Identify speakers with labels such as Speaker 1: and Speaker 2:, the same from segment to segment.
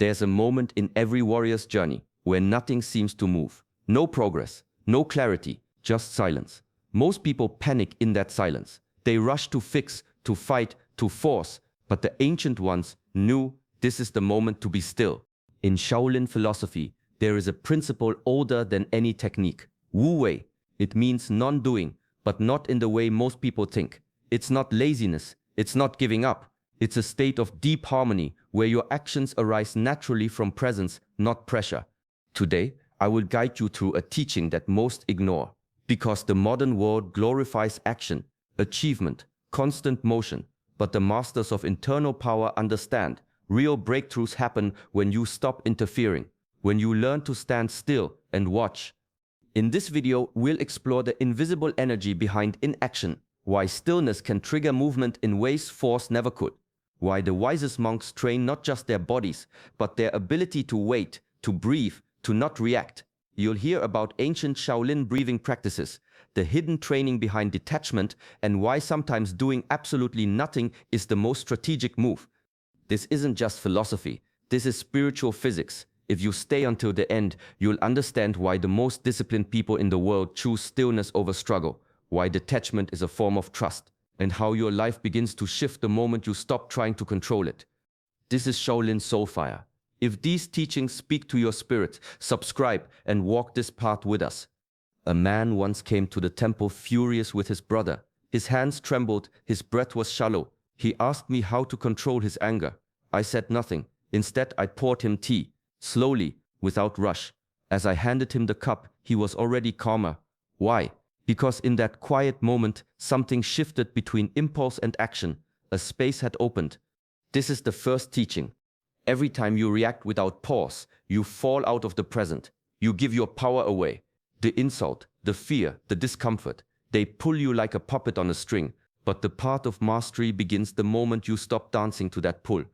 Speaker 1: There's a moment in every warrior's journey where nothing seems to move. No progress, no clarity, just silence. Most people panic in that silence. They rush to fix, to fight, to force, but the ancient ones knew this is the moment to be still. In Shaolin philosophy, there is a principle older than any technique. Wu Wei. It means non-doing, but not in the way most people think. It's not laziness, it's not giving up. It's a state of deep harmony where your actions arise naturally from presence, not pressure. Today, I will guide you through a teaching that most ignore. Because the modern world glorifies action, achievement, constant motion, but the masters of internal power understand real breakthroughs happen when you stop interfering, when you learn to stand still and watch. In this video, we'll explore the invisible energy behind inaction, why stillness can trigger movement in ways force never could, why the wisest monks train not just their bodies, but their ability to wait, to breathe, to not react. You'll hear about ancient Shaolin breathing practices, the hidden training behind detachment, and why sometimes doing absolutely nothing is the most strategic move. This isn't just philosophy, this is spiritual physics. If you stay until the end, you'll understand why the most disciplined people in the world choose stillness over struggle, why detachment is a form of trust, and how your life begins to shift the moment you stop trying to control it. This is Shaolin Soulfire. If these teachings speak to your spirit, subscribe and walk this path with us. A man once came to the temple furious with his brother. His hands trembled, his breath was shallow. He asked me how to control his anger. I said nothing. Instead, I poured him tea, slowly, without rush. As I handed him the cup, he was already calmer. Why? Because in that quiet moment, something shifted between impulse and action. A space had opened. This is the first teaching. Every time you react without pause, you fall out of the present. You give your power away. The insult, the fear, the discomfort, they pull you like a puppet on a string. But the path of mastery begins the moment you stop dancing to that pull.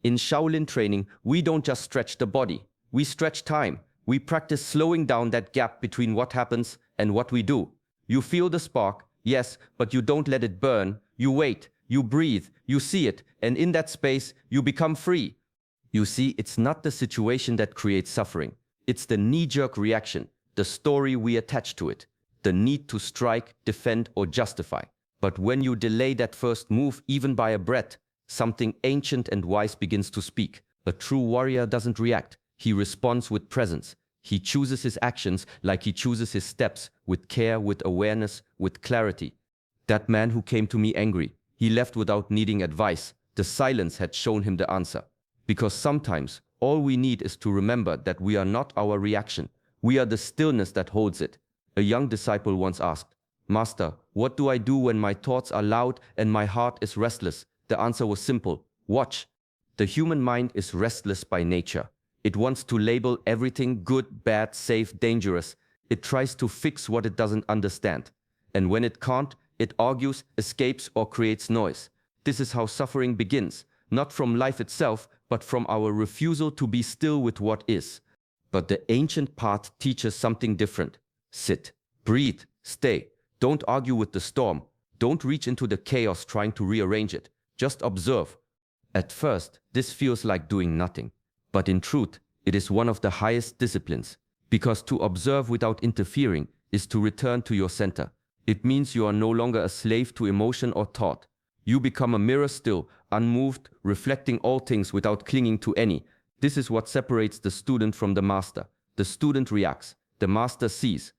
Speaker 1: In Shaolin training, we don't just stretch the body. We stretch time. We practice slowing down that gap between what happens and what we do. You feel the spark, yes, but you don't let it burn. You wait, you breathe, you see it, and in that space, you become free. You see, it's not the situation that creates suffering. It's the knee-jerk reaction, the story we attach to it, the need to strike, defend, or justify. But when you delay that first move, even by a breath, something ancient and wise begins to speak. A true warrior doesn't react. He responds with presence. He chooses his actions like he chooses his steps, with care, with awareness, with clarity. That man who came to me angry, he left without needing advice. The silence had shown him the answer. Because sometimes, all we need is to remember that we are not our reaction. We are the stillness that holds it. A young disciple once asked, "Master, what do I do when my thoughts are loud and my heart is restless?" The answer was simple: watch. The human mind is restless by nature. It wants to label everything good, bad, safe, dangerous. It tries to fix what it doesn't understand. And when it can't, it argues, escapes, or creates noise. This is how suffering begins, not from life itself, but from our refusal to be still with what is. But the ancient path teaches something different. Sit, breathe, stay. Don't argue with the storm. Don't reach into the chaos trying to rearrange it. Just observe. At first, this feels like doing nothing. But in truth, it is one of the highest disciplines. Because to observe without interfering is to return to your center. It means you are no longer a slave to emotion or thought. You become a mirror still, unmoved, reflecting all things without clinging to any. This is what separates the student from the master. The student reacts. The master sees.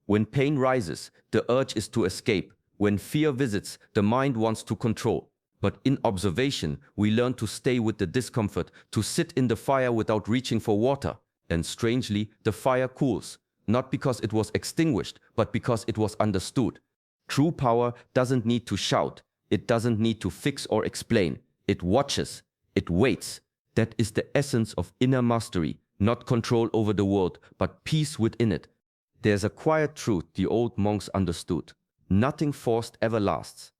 Speaker 1: When pain rises, the urge is to escape. When fear visits, the mind wants to control. But in observation, we learn to stay with the discomfort, to sit in the fire without reaching for water. And strangely, the fire cools. Not because it was extinguished, but because it was understood. True power doesn't need to shout. It doesn't need to fix or explain. It watches. It waits. That is the essence of inner mastery. Not control over the world, but peace within it. There's a quiet truth the old monks understood. Nothing forced ever lasts.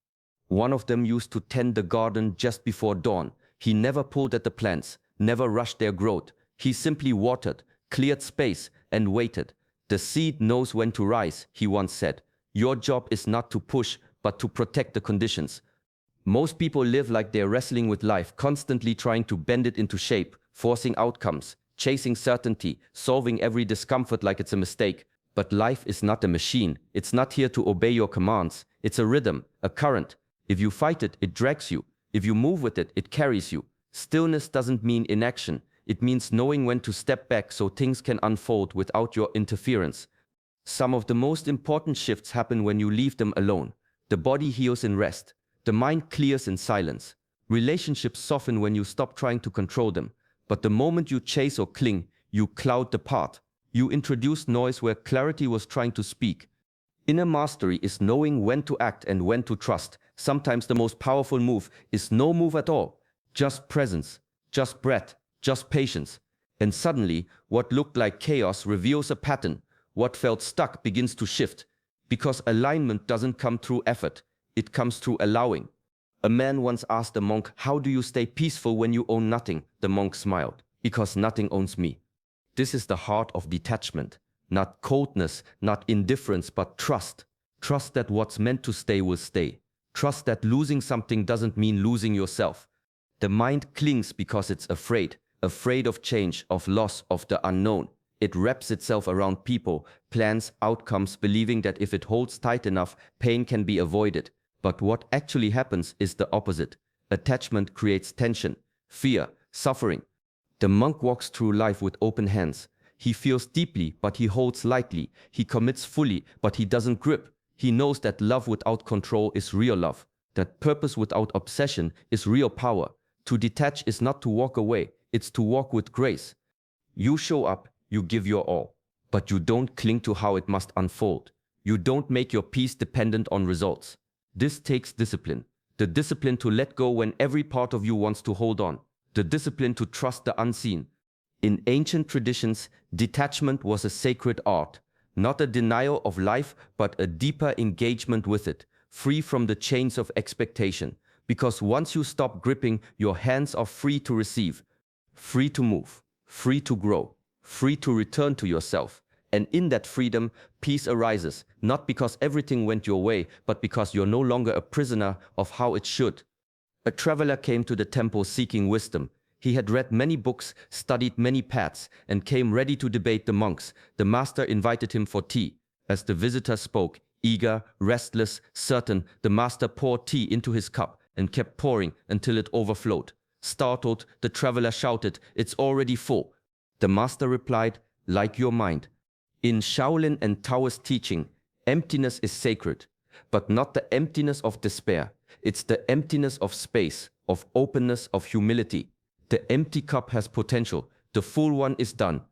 Speaker 1: One of them used to tend the garden just before dawn. He never pulled at the plants, never rushed their growth. He simply watered, cleared space, and waited. The seed knows when to rise, he once said. Your job is not to push, but to protect the conditions. Most people live like they're wrestling with life, constantly trying to bend it into shape, forcing outcomes, chasing certainty, solving every discomfort like it's a mistake. But life is not a machine. It's not here to obey your commands. It's a rhythm, a current. If you fight it, it drags you. If you move with it, it carries you. Stillness doesn't mean inaction. It means knowing when to step back so things can unfold without your interference. Some of the most important shifts happen when you leave them alone. The body heals in rest. The mind clears in silence. Relationships soften when you stop trying to control them. But the moment you chase or cling, you cloud the path. You introduce noise where clarity was trying to speak. Inner mastery is knowing when to act and when to trust. Sometimes the most powerful move is no move at all. Just presence, just breath, just patience. And suddenly, what looked like chaos reveals a pattern. What felt stuck begins to shift. Because alignment doesn't come through effort. It comes through allowing. A man once asked a monk, "How do you stay peaceful when you own nothing?" The monk smiled, "Because nothing owns me." This is the heart of detachment. Not coldness, not indifference, but trust. Trust that what's meant to stay will stay. Trust that losing something doesn't mean losing yourself. The mind clings because it's afraid. Afraid of change, of loss, of the unknown. It wraps itself around people, plans, outcomes, believing that if it holds tight enough, pain can be avoided. But what actually happens is the opposite. Attachment creates tension, fear, suffering. The monk walks through life with open hands. He feels deeply, but he holds lightly. He commits fully, but he doesn't grip. He knows that love without control is real love. That purpose without obsession is real power. To detach is not to walk away, it's to walk with grace. You show up, you give your all. But you don't cling to how it must unfold. You don't make your peace dependent on results. This takes discipline. The discipline to let go when every part of you wants to hold on. The discipline to trust the unseen. In ancient traditions, detachment was a sacred art. Not a denial of life, but a deeper engagement with it, free from the chains of expectation. Because once you stop gripping, your hands are free to receive, free to move, free to grow, free to return to yourself. And in that freedom, peace arises, not because everything went your way, but because you're no longer a prisoner of how it should. A traveler came to the temple seeking wisdom. He had read many books, studied many paths, and came ready to debate the monks. The master invited him for tea. As the visitor spoke, eager, restless, certain, the master poured tea into his cup and kept pouring until it overflowed. Startled, the traveler shouted, "It's already full." The master replied, "Like your mind." In Shaolin and Taoist teaching, emptiness is sacred, but not the emptiness of despair. It's the emptiness of space, of openness, of humility. The empty cup has potential. The full one is done.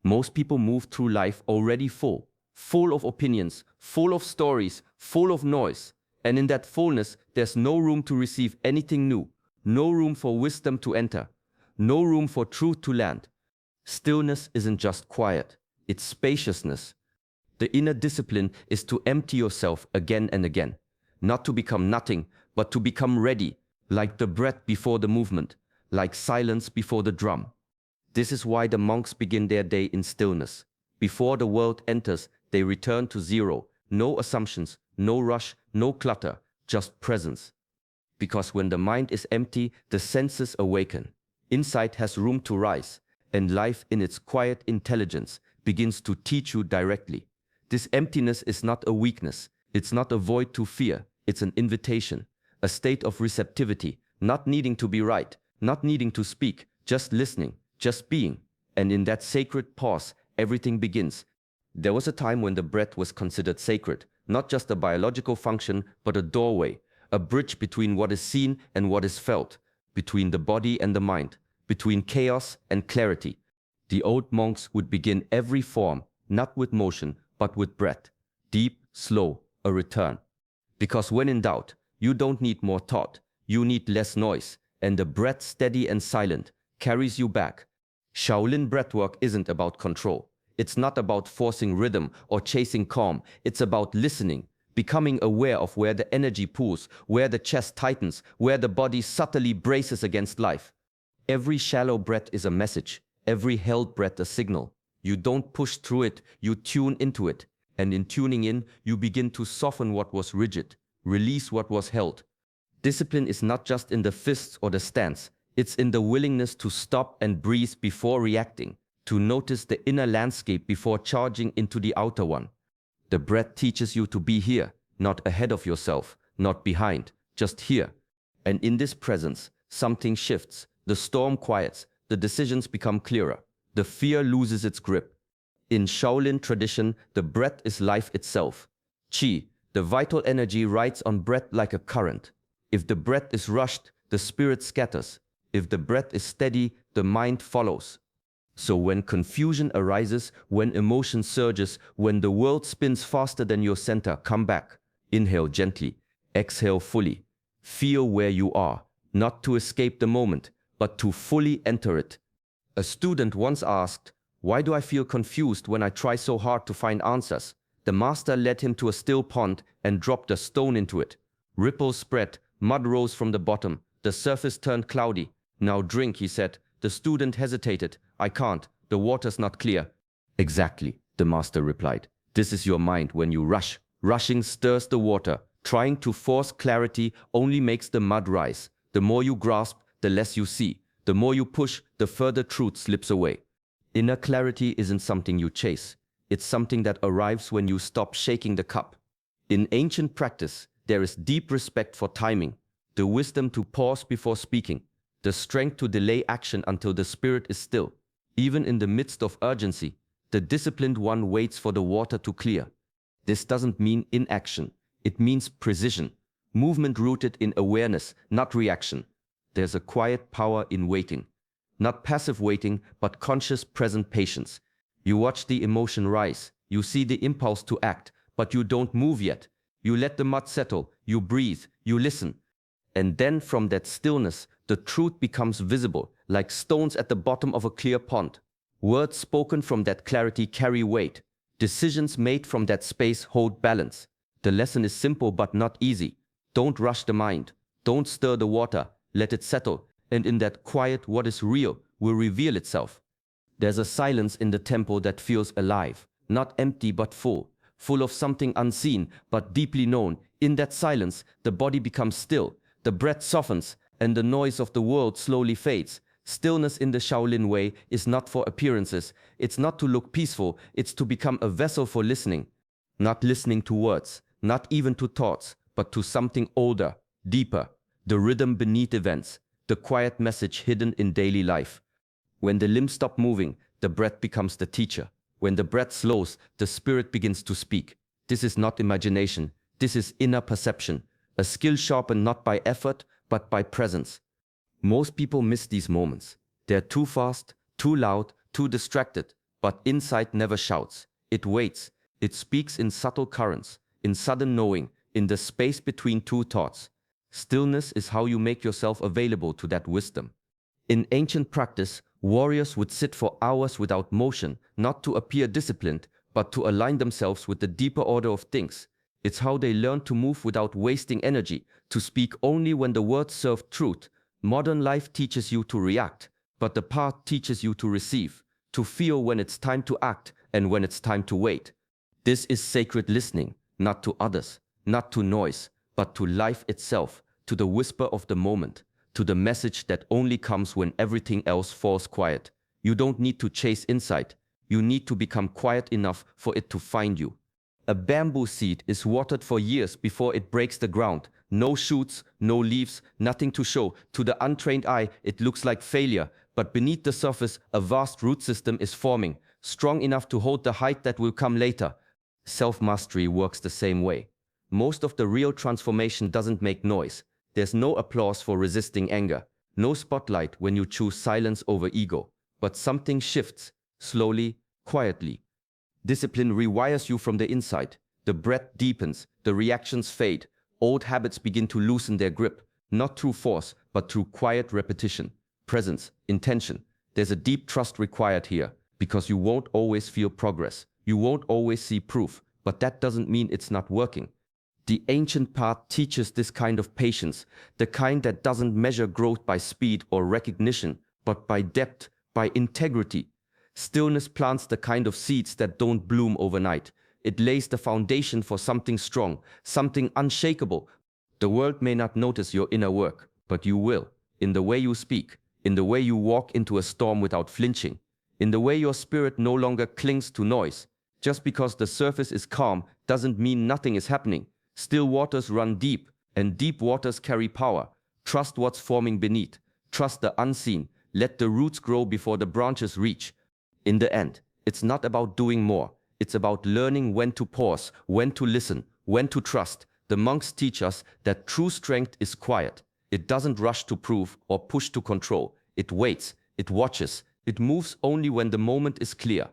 Speaker 1: Most people move through life already full, full of opinions, full of stories, full of noise. And in that fullness, there's no room to receive anything new, no room for wisdom to enter, no room for truth to land. Stillness isn't just quiet. It's spaciousness. The inner discipline is to empty yourself again and again. Not to become nothing, but to become ready, like the breath before the movement, like silence before the drum. This is why the monks begin their day in stillness. Before the world enters, they return to zero. No assumptions, no rush, no clutter, just presence. Because when the mind is empty, the senses awaken. Insight has room to rise, and life in its quiet intelligence begins to teach you directly. This emptiness is not a weakness. It's not a void to fear. It's an invitation, a state of receptivity, not needing to be right, not needing to speak, just listening, just being. And in that sacred pause, everything begins. There was a time when the breath was considered sacred, not just a biological function, but a doorway, a bridge between what is seen and what is felt, between the body and the mind, between chaos and clarity. The old monks would begin every form, not with motion, but with breath. Deep, slow, a return. Because when in doubt, you don't need more thought, you need less noise, and the breath, steady and silent, carries you back. Shaolin breathwork isn't about control. It's not about forcing rhythm or chasing calm. It's about listening, becoming aware of where the energy pulls, where the chest tightens, where the body subtly braces against life. Every shallow breath is a message. Every held breath a signal. You don't push through it, you tune into it. And in tuning in, you begin to soften what was rigid, release what was held. Discipline is not just in the fists or the stance, It's in the willingness to stop and breathe before reacting, to notice the inner landscape before charging into the outer one. The breath teaches you to be here, not ahead of yourself, not behind, just here. And in this presence, something shifts, the storm quiets, the decisions become clearer, the fear loses its grip. In Shaolin tradition, the breath is life itself. Qi, the vital energy, rides on breath like a current. If the breath is rushed, the spirit scatters. If the breath is steady, the mind follows. So when confusion arises, when emotion surges, when the world spins faster than your center, come back. Inhale gently, exhale fully. Feel where you are, not to escape the moment, but to fully enter it. A student once asked, "Why do I feel confused when I try so hard to find answers?" The master led him to a still pond and dropped a stone into it. Ripples spread, mud rose from the bottom, the surface turned cloudy. "Now drink," he said. The student hesitated. "I can't, the water's not clear." "Exactly," the master replied. "This is your mind when you rush. Rushing stirs the water. Trying to force clarity only makes the mud rise. The more you grasp, the less you see. The more you push, the further truth slips away." Inner clarity isn't something you chase. It's something that arrives when you stop shaking the cup. In ancient practice, there is deep respect for timing, the wisdom to pause before speaking, the strength to delay action until the spirit is still. Even in the midst of urgency, the disciplined one waits for the water to clear. This doesn't mean inaction. It means precision, movement rooted in awareness, not reaction. There's a quiet power in waiting. Not passive waiting, but conscious present patience. You watch the emotion rise, you see the impulse to act, but you don't move yet. You let the mud settle, you breathe, you listen. And then from that stillness, the truth becomes visible, like stones at the bottom of a clear pond. Words spoken from that clarity carry weight. Decisions made from that space hold balance. The lesson is simple but not easy. Don't rush the mind. Don't stir the water. Let it settle. And in that quiet, what is real will reveal itself. There's a silence in the temple that feels alive, not empty but full, full of something unseen but deeply known. In that silence, the body becomes still, the breath softens, and the noise of the world slowly fades. Stillness in the Shaolin way is not for appearances. It's not to look peaceful. It's to become a vessel for listening. Not listening to words, not even to thoughts, but to something older, deeper, the rhythm beneath events, the quiet message hidden in daily life. When the limbs stop moving, the breath becomes the teacher. When the breath slows, the spirit begins to speak. This is not imagination. This is inner perception, a skill sharpened not by effort, but by presence. Most people miss these moments. They're too fast, too loud, too distracted, but insight never shouts. It waits. It speaks in subtle currents, in sudden knowing, in the space between two thoughts. Stillness is how you make yourself available to that wisdom. In ancient practice, warriors would sit for hours without motion, not to appear disciplined, but to align themselves with the deeper order of things. It's how they learned to move without wasting energy, to speak only when the words serve truth. Modern life teaches you to react, but the path teaches you to receive, to feel when it's time to act and when it's time to wait. This is sacred listening, not to others, not to noise, but to life itself, to the whisper of the moment, to the message that only comes when everything else falls quiet. You don't need to chase insight. You need to become quiet enough for it to find you. A bamboo seed is watered for years before it breaks the ground. No shoots, no leaves, nothing to show. To the untrained eye, it looks like failure, but beneath the surface, a vast root system is forming, strong enough to hold the height that will come later. Self-mastery works the same way. Most of the real transformation doesn't make noise. There's no applause for resisting anger, no spotlight when you choose silence over ego, but something shifts, slowly, quietly. Discipline rewires you from the inside. The breath deepens, the reactions fade, old habits begin to loosen their grip, not through force, but through quiet repetition, presence, intention. There's a deep trust required here, because you won't always feel progress, you won't always see proof, but that doesn't mean it's not working. The ancient path teaches this kind of patience, the kind that doesn't measure growth by speed or recognition, but by depth, by integrity. Stillness plants the kind of seeds that don't bloom overnight. It lays the foundation for something strong, something unshakable. The world may not notice your inner work, but you will, in the way you speak, in the way you walk into a storm without flinching, in the way your spirit no longer clings to noise. Just because the surface is calm doesn't mean nothing is happening. Still waters run deep, and deep waters carry power. Trust what's forming beneath. Trust the unseen. Let the roots grow before the branches reach. In the end, it's not about doing more. It's about learning when to pause, when to listen, when to trust. The monks teach us that true strength is quiet. It doesn't rush to prove or push to control. It waits, it watches, it moves only when the moment is clear.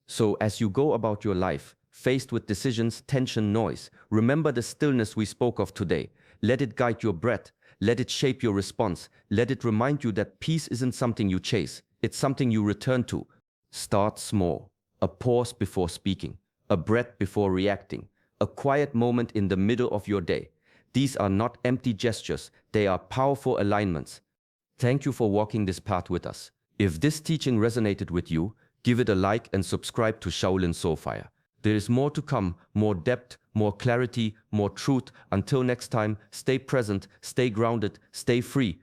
Speaker 1: So as you go about your life, faced with decisions, tension, noise, remember the stillness we spoke of today. Let it guide your breath. Let it shape your response. Let it remind you that peace isn't something you chase. It's something you return to. Start small. A pause before speaking. A breath before reacting. A quiet moment in the middle of your day. These are not empty gestures. They are powerful alignments. Thank you for walking this path with us. If this teaching resonated with you, give it a like and subscribe to Shaolin Soulfire. There is more to come, more depth, more clarity, more truth. Until next time, stay present, stay grounded, stay free.